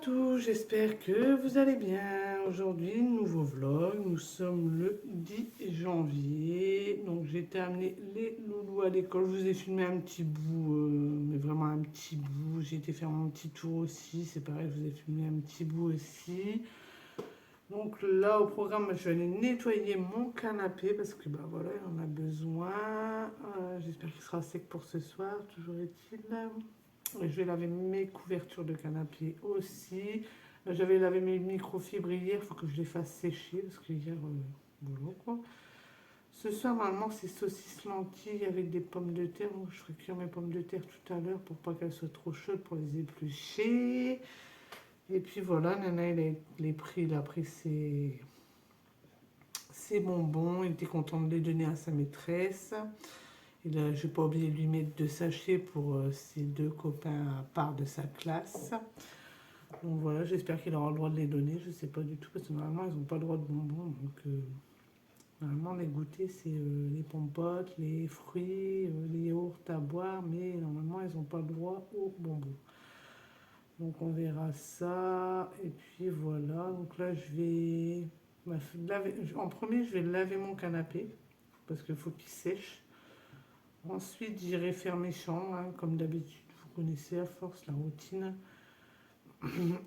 tous, j'espère que vous allez bien. Aujourd'hui, nouveau vlog. Nous sommes le 10 janvier. Donc, j'ai été amener les loulous à l'école. Je vous ai filmé un petit bout, mais vraiment un petit bout. J'ai été faire mon petit tour aussi. C'est pareil, je vous ai filmé un petit bout aussi. Donc là, au programme, je vais aller nettoyer mon canapé parce que bah voilà, il en a besoin. J'espère qu'il sera sec pour ce soir. Toujours est-il. Je vais laver mes couvertures de canapé aussi. J'avais lavé mes microfibres hier, il faut que je les fasse sécher parce que hier, boulot quoi. Ce soir, normalement, c'est saucisses lentilles avec des pommes de terre. Donc, je ferai cuire mes pommes de terre tout à l'heure pour pas qu'elles soient trop chaudes pour les éplucher. Et puis voilà, Nana, il a pris ses bonbons. Il était content de les donner à sa maîtresse. Je n'ai pas oublié de lui mettre 2 sachets pour ses 2 copains à part de sa classe. Donc voilà, j'espère qu'il aura le droit de les donner. Je ne sais pas du tout parce que normalement ils n'ont pas le droit de bonbons. Donc normalement les goûters c'est les pompotes, les fruits, les yaourts à boire, mais normalement ils n'ont pas le droit aux bonbons. Donc on verra ça. Et puis voilà, donc là je vais en premier je vais laver mon canapé parce qu'il faut qu'il sèche. Ensuite, j'irai faire mes chambres, hein, comme d'habitude. Vous connaissez à force la routine.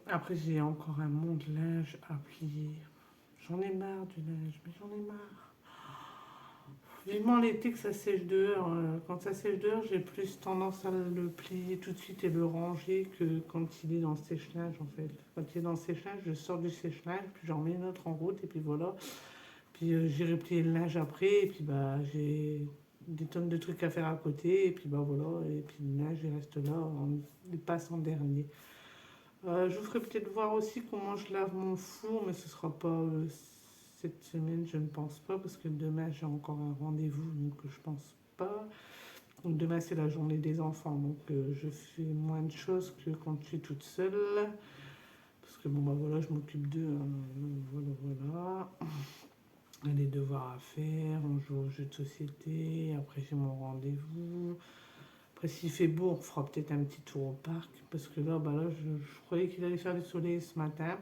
Après, j'ai encore un monde de linge à plier. J'en ai marre du linge, mais j'en ai marre. Vivement l'été que ça sèche dehors. Quand ça sèche dehors, j'ai plus tendance à le plier tout de suite et le ranger que quand il est dans le sèche-linge en fait. Quand il est dans le sèche-linge, je sors du sèche-linge, puis j'en mets une autre en route et puis voilà. Puis j'irai plier le linge après et puis bah j'ai des tonnes de trucs à faire à côté et puis bah voilà et puis le linge il reste là, il passe en dernier. Je vous ferai peut-être voir aussi comment je lave mon four mais ce sera pas cette semaine je ne pense pas parce que demain j'ai encore un rendez-vous donc je pense pas. Donc demain c'est la journée des enfants donc je fais moins de choses que quand je suis toute seule parce que bon bah voilà je m'occupe d'eux voilà. Les devoirs à faire, on joue aux jeux de société, après j'ai mon rendez-vous. Après s'il fait beau, on fera peut-être un petit tour au parc, parce que là, je croyais qu'il allait faire du soleil ce matin.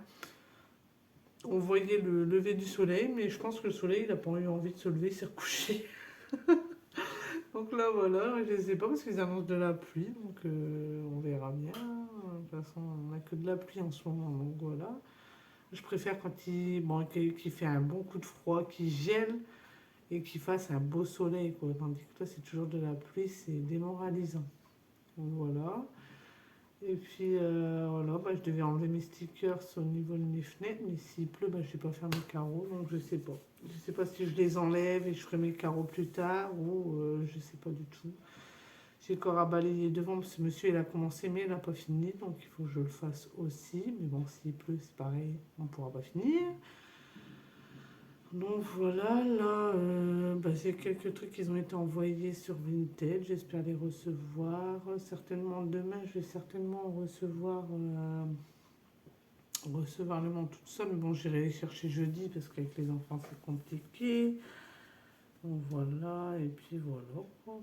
On voyait le lever du soleil, mais je pense que le soleil, il n'a pas eu envie de se lever, il s'est recouché. Donc là, voilà, je ne sais pas, parce qu'ils annoncent de la pluie, donc on verra bien. De toute façon, on n'a que de la pluie en ce moment, donc voilà. Je préfère quand qu'il fait un bon coup de froid, qu'il gèle, et qu'il fasse un beau soleil, quoi. Tandis que là, c'est toujours de la pluie, c'est démoralisant. Donc voilà. Et puis voilà, bah, je devais enlever mes stickers au niveau de mes fenêtres, mais s'il pleut, bah, je ne vais pas faire mes carreaux, donc je sais pas. Je sais pas si je les enlève et je ferai mes carreaux plus tard ou je sais pas du tout. J'ai encore à balayer devant parce que monsieur il a commencé mais il n'a pas fini, donc il faut que je le fasse aussi. Mais bon, s'il pleut, c'est pareil, on ne pourra pas finir. Donc voilà, là, j'ai quelques trucs qui ont été envoyés sur Vinted. J'espère les recevoir. Certainement demain, je vais certainement recevoir le monde toute seule. Mais bon, j'irai les chercher jeudi parce qu'avec les enfants, c'est compliqué. Donc voilà, et puis voilà, quoi.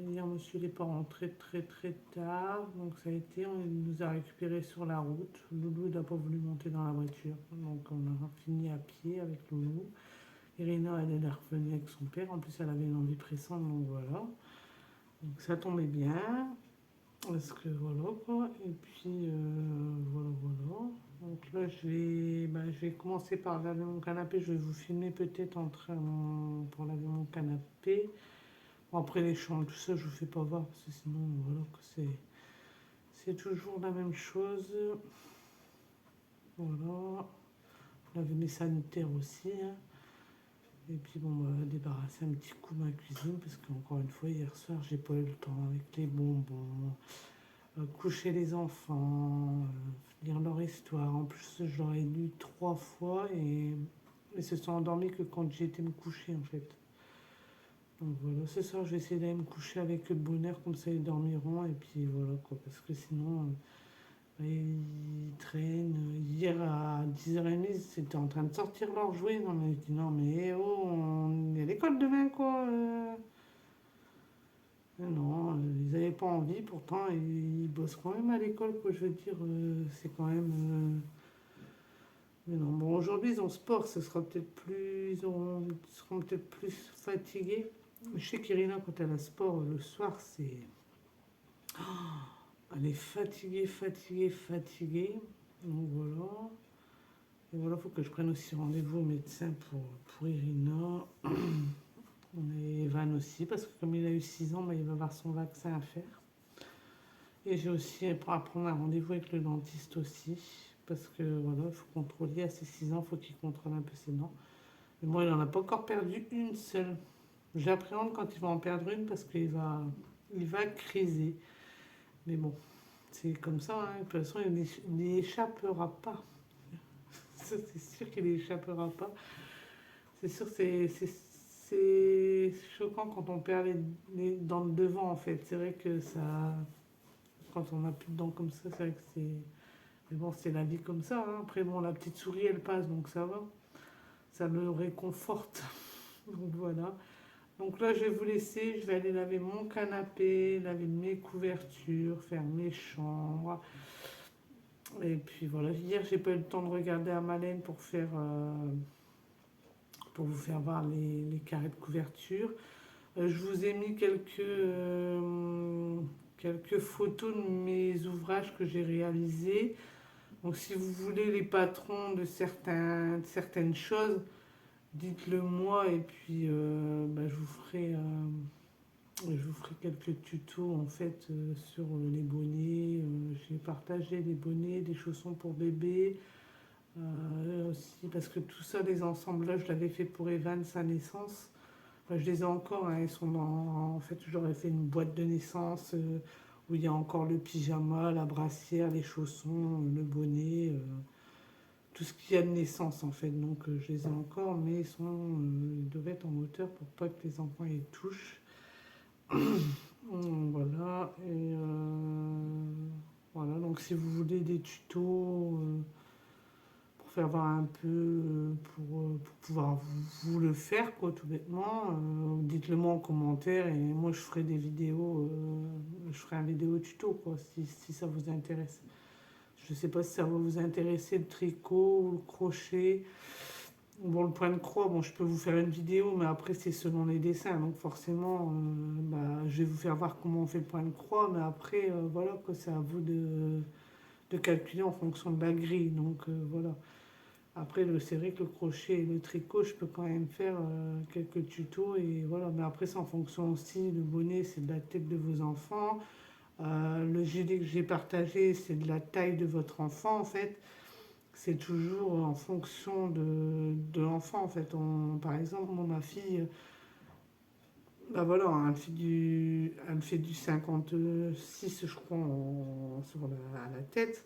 Hier, monsieur n'est pas rentré très très tard. Donc ça a été, on nous a récupérés sur la route. Loulou n'a pas voulu monter dans la voiture. Donc on a fini à pied avec Loulou. Irina, elle est revenue avec son père. En plus, elle avait une envie pressante, donc voilà. Donc ça tombait bien. Parce que voilà quoi. Et puis voilà. Donc là, je vais commencer par laver mon canapé. Je vais vous filmer peut-être pour laver mon canapé. Bon, après les chambres, tout ça, je vous fais pas voir parce que sinon, voilà, c'est toujours la même chose. Voilà. Laver mes sanitaires aussi. Hein. Et puis bon, on va débarrasser un petit coup ma cuisine parce qu'encore une fois, hier soir, j'ai pas eu le temps avec les bonbons, coucher les enfants, lire leur histoire. En plus, je leur ai lu 3 fois et ils se sont endormis que quand j'ai été me coucher en fait. Donc voilà, ce soir, je vais essayer d'aller me coucher avec eux de bonne heure, comme ça ils dormiront et puis voilà quoi, parce que sinon. Ils traînent. Hier à 10h30, ils étaient en train de sortir leurs jouets. Non, mais je dis non, mais oh, on est à l'école demain, quoi. Mais non, ils n'avaient pas envie, pourtant ils bossent quand même à l'école, quoi. Je veux dire, c'est quand même. Mais non, bon, aujourd'hui ils ont sport, ce sera peut-être plus. Ils seront peut-être plus fatigués. Je sais qu'Irina, quand elle a sport le soir, c'est. Elle est fatiguée, fatiguée, fatiguée. Donc voilà. Et voilà, il faut que je prenne aussi rendez-vous au médecin pour Irina. On est Evan aussi, parce que comme il a eu 6 ans, bah, il va avoir son vaccin à faire. Et j'ai aussi à prendre un rendez-vous avec le dentiste aussi, parce que voilà, il faut contrôler à ses 6 ans, il faut qu'il contrôle un peu ses dents. Mais moi, il n'en a pas encore perdu une seule. J'appréhende quand il va en perdre une parce qu'il va criser. Mais bon, c'est comme ça, hein. De toute façon, il n'y échappera pas. Ça, c'est sûr qu'il n'y échappera pas. C'est sûr, c'est choquant quand on perd les dents de devant, en fait. C'est vrai que ça. Quand on n'a plus de dents comme ça, c'est vrai que c'est. Mais bon, c'est la vie comme ça, hein. Après, bon, la petite souris, elle passe, donc ça va. Ça le réconforte. Donc voilà. Donc là, je vais vous laisser. Je vais aller laver mon canapé, laver mes couvertures, faire mes chambres. Et puis voilà. Hier, j'ai pas eu le temps de regarder à Malène pour vous faire voir les carrés de couverture. Je vous ai mis quelques photos de mes ouvrages que j'ai réalisés. Donc si vous voulez les patrons de certaines choses, dites-le moi et puis je vous ferai quelques tutos en fait sur les bonnets. J'ai partagé des bonnets, des chaussons pour bébé. Aussi parce que tout ça, les ensembles là, je l'avais fait pour Evan, sa naissance. Enfin, je les ai encore, hein, ils sont en fait, j'aurais fait une boîte de naissance où il y a encore le pyjama, la brassière, les chaussons, le bonnet, tout ce qu'il y a de naissance en fait. Donc je les ai encore, mais ils doivent être en hauteur pour pas que les enfants y touchent. Voilà, et voilà, donc si vous voulez des tutos pour faire voir un peu, pour pouvoir vous le faire, quoi, tout bêtement, dites-le moi en commentaire et moi je ferai des vidéos, je ferai un vidéo tuto, quoi, si ça vous intéresse. Je ne sais pas si ça va vous intéresser, le tricot ou le crochet. Bon, le point de croix, bon, je peux vous faire une vidéo, mais après, c'est selon les dessins. Donc, forcément, je vais vous faire voir comment on fait le point de croix. Mais après, voilà, quoi, c'est à vous de calculer en fonction de la grille. Donc, voilà. Après, c'est vrai que le crochet et le tricot, je peux quand même faire quelques tutos. Et voilà. Mais après, c'est en fonction aussi. Le bonnet, c'est de la tête de vos enfants. Le gilet que j'ai partagé, c'est de la taille de votre enfant, en fait. C'est toujours en fonction de l'enfant, en fait. Par exemple, moi, ma fille, bah voilà, elle me fait du 56, je crois, à la tête.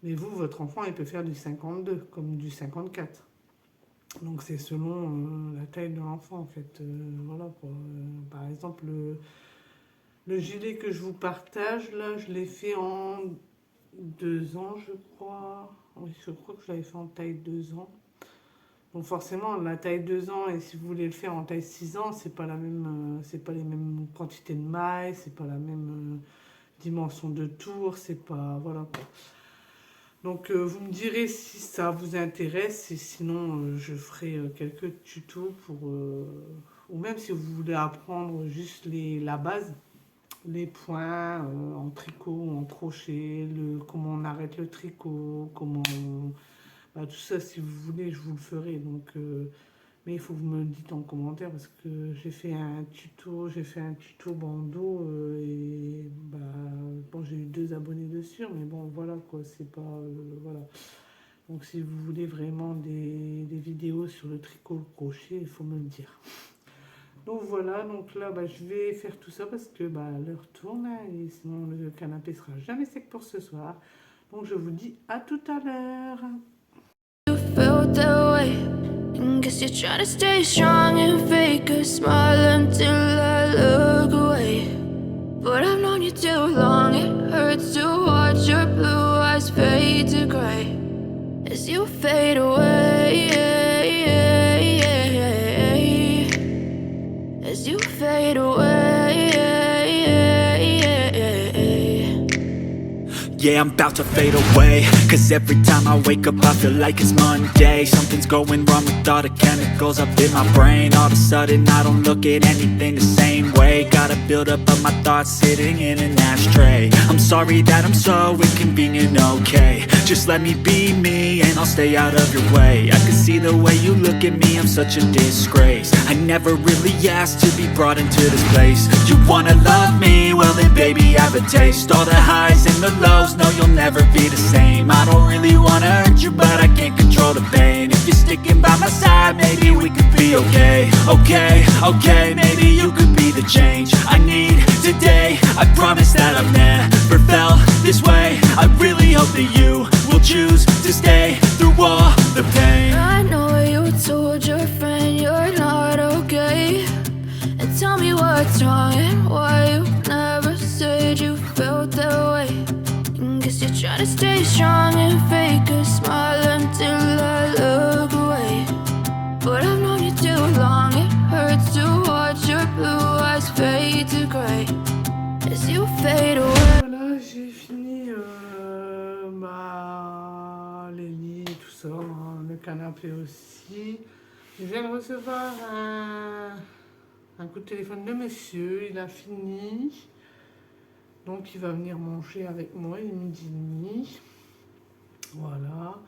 Mais vous, votre enfant, il peut faire du 52, comme du 54. Donc c'est selon la taille de l'enfant, en fait. Voilà, quoi. Par exemple, le gilet que je vous partage, là, je l'ai fait en 2 ans, je crois. Oui, je crois que je l'avais fait en taille 2 ans. Donc forcément, la taille 2 ans, et si vous voulez le faire en taille 6 ans, c'est pas les mêmes quantités de mailles, c'est pas la même dimension de tour, c'est pas... Voilà, quoi. Donc vous me direz si ça vous intéresse, et sinon je ferai quelques tutos ou même si vous voulez apprendre juste la base, les points en tricot ou en crochet, comment on arrête le tricot, tout ça, si vous voulez, je vous le ferai. Donc, mais il faut que vous me le dites en commentaire parce que j'ai fait un tuto bandeau et bon, j'ai eu 2 abonnés dessus, mais bon, voilà quoi, c'est pas. Voilà. Donc, si vous voulez vraiment des vidéos sur le tricot, le crochet, il faut me le dire. Donc voilà, donc là je vais faire tout ça parce que l'heure tourne hein, et sinon le canapé sera jamais sec pour ce soir. Donc je vous dis à tout à l'heure. You felt that way, and guess you're trying to stay strong and fake a smile until I look away. But I've known you too long, it hurts to watch your blue eyes fade to gray as you fade away. As you fade away. yeah, I'm about to fade away. Cause every time I wake up I feel like it's Monday. Something's going wrong with all the chemicals up in my brain. All of a sudden I don't look at anything the same way. Gotta build up of my thoughts sitting in an ashtray. I'm sorry that I'm so inconvenient, okay. Just let me be me and I'll stay out of your way. I can see the way you look at me, I'm such a disgrace. I never really asked to be brought into this place. You wanna love me? Well then baby have a taste. All the highs and the lows, no you'll never be the same. I don't really wanna hurt you but I can't control the pain. If you're sticking by my side maybe we could be okay. Okay, maybe you could be the change I need today. I promise that I've never felt this way. I really hope that you will choose to stay through all the pain. I know you told your friend you're not okay, and tell me what's wrong and why you never said you felt that way. And guess you're trying to stay strong and fake a smile until I look away. But I've known you too long, it hurts to watch your blue eyes fade to gray as you fade away. Voilà, j'ai fini les lits, tout ça, hein, le canapé aussi. Je viens de recevoir un coup de téléphone de monsieur, il a fini. Donc il va venir manger avec moi, il est 12h30. Voilà.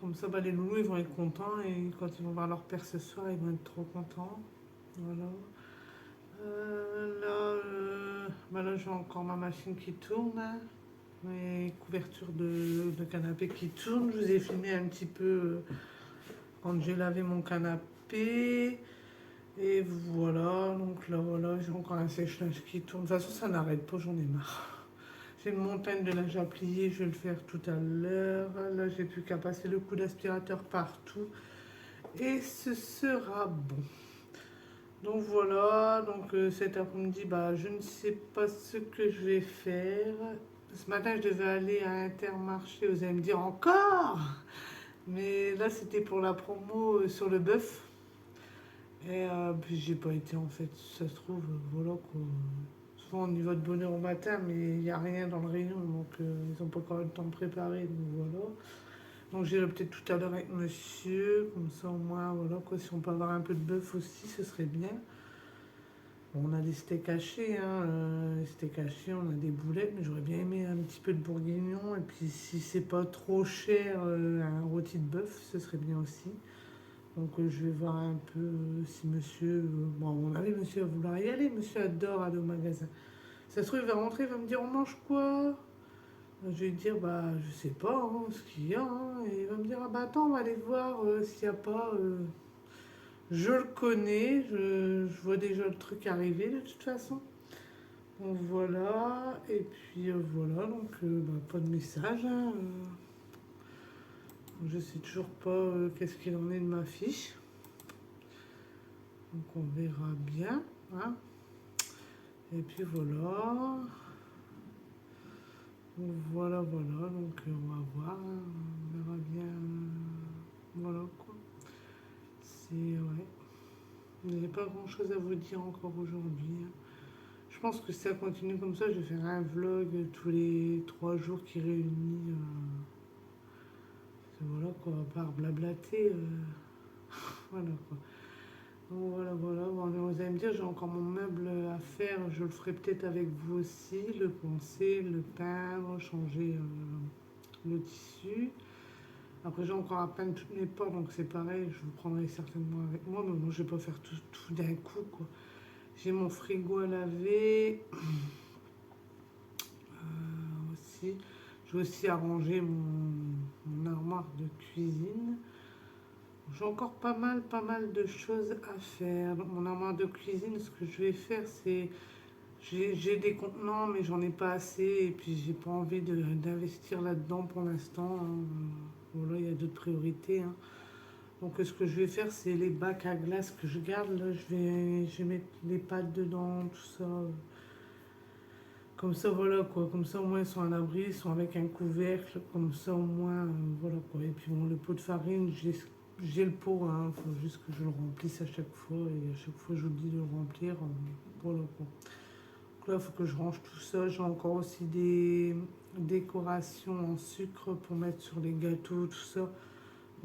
Comme ça, les loulous ils vont être contents et quand ils vont voir leur père ce soir, ils vont être trop contents. Voilà. Là, j'ai encore ma machine qui tourne, hein. Mes couvertures de canapé qui tournent. Je vous ai filmé un petit peu quand j'ai lavé mon canapé. Et voilà, donc là, voilà, j'ai encore un sèche-linge qui tourne. De toute façon, ça n'arrête pas, j'en ai marre. J'ai une montagne de linge à plier, je vais le faire tout à l'heure. Là, j'ai plus qu'à passer le coup d'aspirateur partout. Et ce sera bon. Donc voilà, donc cet après-midi, je ne sais pas ce que je vais faire. Ce matin, je devais aller à Intermarché, vous allez me dire encore. Mais là, c'était pour la promo sur le bœuf. Et puis j'ai pas été en fait, ça se trouve, voilà quoi. Souvent on y va de bonne heure au matin, mais il n'y a rien dans le rayon, donc ils n'ont pas encore le temps de préparer, donc voilà. Donc j'irai peut-être tout à l'heure avec monsieur, comme ça au moins, voilà quoi, si on peut avoir un peu de bœuf aussi, ce serait bien. Bon, on a des steaks hachés, hein, les steaks hachés, on a des boulettes, mais j'aurais bien aimé un petit peu de bourguignon, et puis si c'est pas trop cher, un rôti de bœuf, ce serait bien aussi. Donc je vais voir un peu si monsieur... bon, à mon avis, monsieur va vouloir y aller. Monsieur adore aller au magasin. Ça se trouve, il va rentrer, il va me dire, on mange quoi? Je vais lui dire, je sais pas hein, ce qu'il y a. Hein. Et il va me dire, attends, on va aller voir s'il n'y a pas... Je le connais, je vois déjà le truc arriver de toute façon. Donc voilà, et puis voilà, donc pas de message. Hein, je sais toujours pas qu'est-ce qu'il en est de ma fiche. Donc on verra bien. Hein. Et puis voilà. Donc voilà, donc on va voir. Hein. On verra bien. Voilà quoi. C'est ouais. Il n'y a pas grand chose à vous dire encore aujourd'hui. Hein. Je pense que si ça continue comme ça, je vais faire un vlog tous les 3 jours qui réunit. Voilà quoi, à part blablater, voilà quoi. Donc voilà, bon, vous allez me dire, j'ai encore mon meuble à faire, je le ferai peut-être avec vous aussi, le poncer, le peindre, changer le tissu. Après j'ai encore à peindre toutes mes portes, donc c'est pareil, je vous prendrai certainement avec moi, mais bon, je vais pas faire tout d'un coup quoi. J'ai mon frigo à laver, aussi. Je vais aussi arranger mon armoire de cuisine. J'ai encore pas mal de choses à faire. Donc, mon armoire de cuisine, ce que je vais faire, c'est... J'ai des contenants, mais j'en ai pas assez. Et puis, j'ai pas envie d'investir là-dedans pour l'instant. Hein. Voilà, il y a d'autres priorités. Hein. Donc, ce que je vais faire, c'est les bacs à glace que je garde. Là, je vais mettre les pâtes dedans, tout ça. Comme ça, voilà quoi. Comme ça, au moins, ils sont à l'abri, ils sont avec un couvercle. Comme ça, au moins, voilà quoi. Et puis, bon, le pot de farine, j'ai le pot. Il faut juste que je le remplisse à chaque fois. Et à chaque fois, je vous dis de le remplir. Voilà quoi. Donc là, il faut que je range tout ça. J'ai encore aussi des décorations en sucre pour mettre sur les gâteaux, tout ça.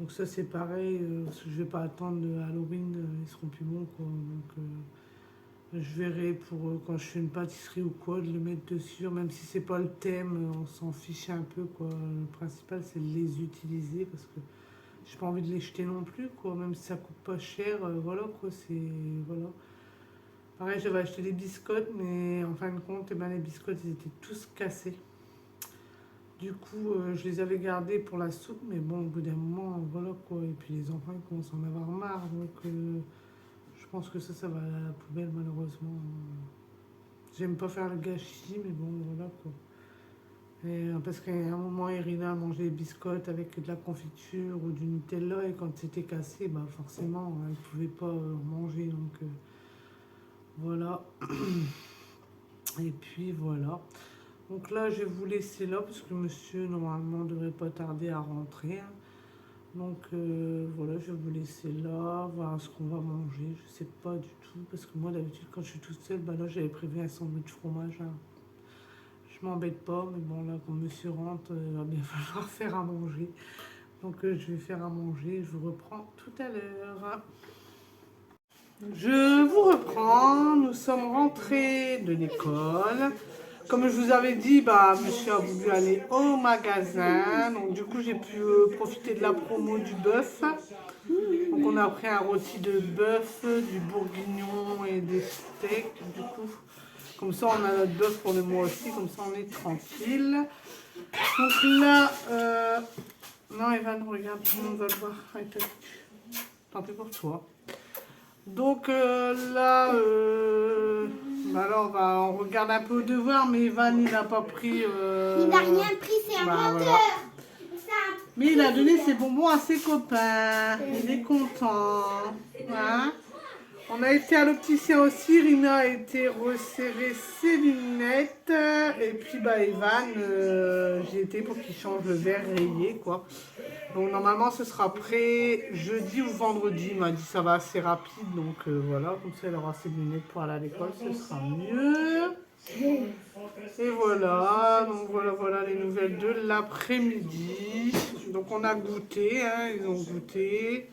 Donc ça, c'est pareil, parce que je vais pas attendre Halloween, ils seront plus bons, quoi. Donc je verrai pour quand je fais une pâtisserie ou quoi, de le mettre dessus, même si c'est pas le thème, on s'en fiche un peu, quoi. Le principal, c'est de les utiliser, parce que j'ai pas envie de les jeter non plus, quoi. Même si ça coûte pas cher, voilà, quoi, c'est... Voilà. Pareil, j'avais acheté des biscottes, mais en fin de compte, eh ben, les biscottes, ils étaient tous cassés. Du coup, je les avais gardés pour la soupe, mais bon, au bout d'un moment, voilà quoi. Et puis les enfants, ils commencent à en avoir marre, donc je pense que ça va à la poubelle, malheureusement. J'aime pas faire le gâchis, mais bon, voilà quoi. Et, parce qu'à un moment, Irina mangeait des biscottes avec de la confiture ou du Nutella, et quand c'était cassé, bah forcément, elle ne pouvait pas manger, donc voilà. Et puis voilà. Donc là, je vais vous laisser là, parce que monsieur, normalement, ne devrait pas tarder à rentrer. Donc voilà, je vais vous laisser là, voir ce qu'on va manger. Je sais pas du tout, parce que moi, d'habitude, quand je suis toute seule, bah là, j'avais prévu un sandwich fromage. Hein. Je m'embête pas, mais bon, là, quand monsieur rentre, il va bien falloir faire à manger. Donc je vais faire à manger, je vous reprends tout à l'heure. Je vous reprends, nous sommes rentrés de l'école. Comme je vous avais dit, bah, monsieur a voulu aller au magasin. Donc du coup, j'ai pu profiter de la promo du bœuf. Donc on a pris un rôti de bœuf, du bourguignon et des steaks. Du coup, comme ça, on a notre bœuf pour le mois aussi. Comme ça, on est tranquille. Donc là, non, Evan, regarde, tout le monde va le voir. Tant pis pour toi. Donc là, bah là on regarde un peu au devoir, mais Evan il n'a pas pris. Il n'a rien pris, c'est un menteur. Voilà. Mais il a donné ses bonbons à ses copains. Il est content. Hein? On a été à l'opticien aussi. Rina a été resserrer ses lunettes. Et puis bah Evan, j'y étais pour qu'il change le verre rayé quoi. Donc normalement ce sera prêt jeudi ou vendredi. Il m'a dit ça va assez rapide. Donc voilà, comme ça elle aura ses lunettes pour aller à l'école. Ce sera mieux. Et voilà, donc voilà les nouvelles de l'après-midi. Donc on a goûté, hein, ils ont goûté.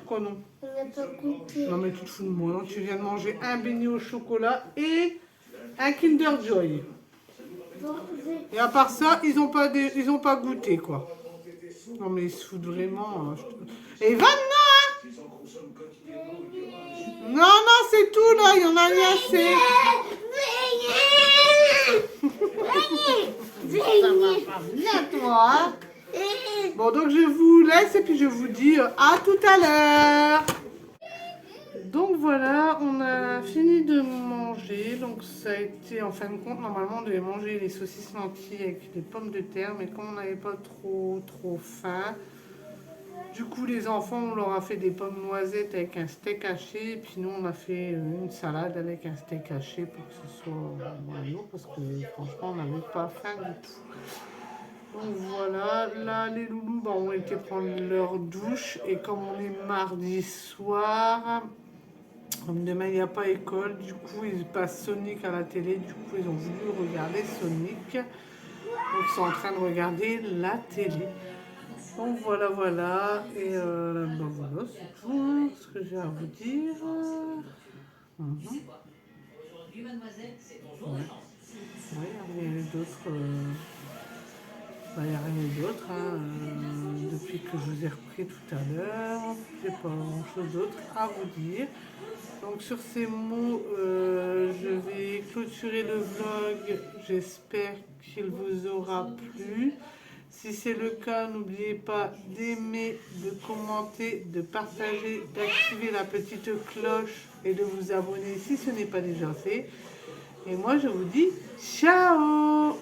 Quoi non? On n'a pas goûté. Non mais tu te fous de moi, non? Tu viens de manger un beignet au chocolat et un Kinder Joy. Et à part ça, ils ont pas goûté quoi. Non mais ils se foutent vraiment. Et Van non! Non, c'est tout là, il y en a rien assez. Ça va pas bien toi. Hein? Bon donc je vous laisse et puis je vous dis à tout à l'heure. Donc voilà, on a fini de manger. Donc ça a été, en fin de compte, normalement on devait manger les saucisses lentilles avec des pommes de terre. Mais comme on n'avait pas trop faim, du coup les enfants, on leur a fait des pommes noisettes avec un steak haché. Et puis nous on a fait une salade avec un steak haché pour que ce soit lourd. Parce que franchement on n'avait pas faim du tout. Donc voilà, là les loulous ont été prendre leur douche. Et comme on est mardi soir... Comme demain il n'y a pas école, du coup ils passent Sonic à la télé, du coup ils ont voulu regarder Sonic. Donc ils sont en train de regarder la télé. Donc voilà, et ben voilà, c'est tout ce que j'ai à vous dire. Aujourd'hui, mademoiselle, c'est ton jour de chance. Oui, il y a rien d'autre. Il n'y a rien d'autre, hein, depuis que je vous ai repris tout à l'heure. J'ai pas grand chose d'autre à vous dire. Donc sur ces mots, je vais clôturer le vlog. J'espère qu'il vous aura plu. Si c'est le cas, n'oubliez pas d'aimer, de commenter, de partager, d'activer la petite cloche et de vous abonner si ce n'est pas déjà fait. Et moi je vous dis ciao!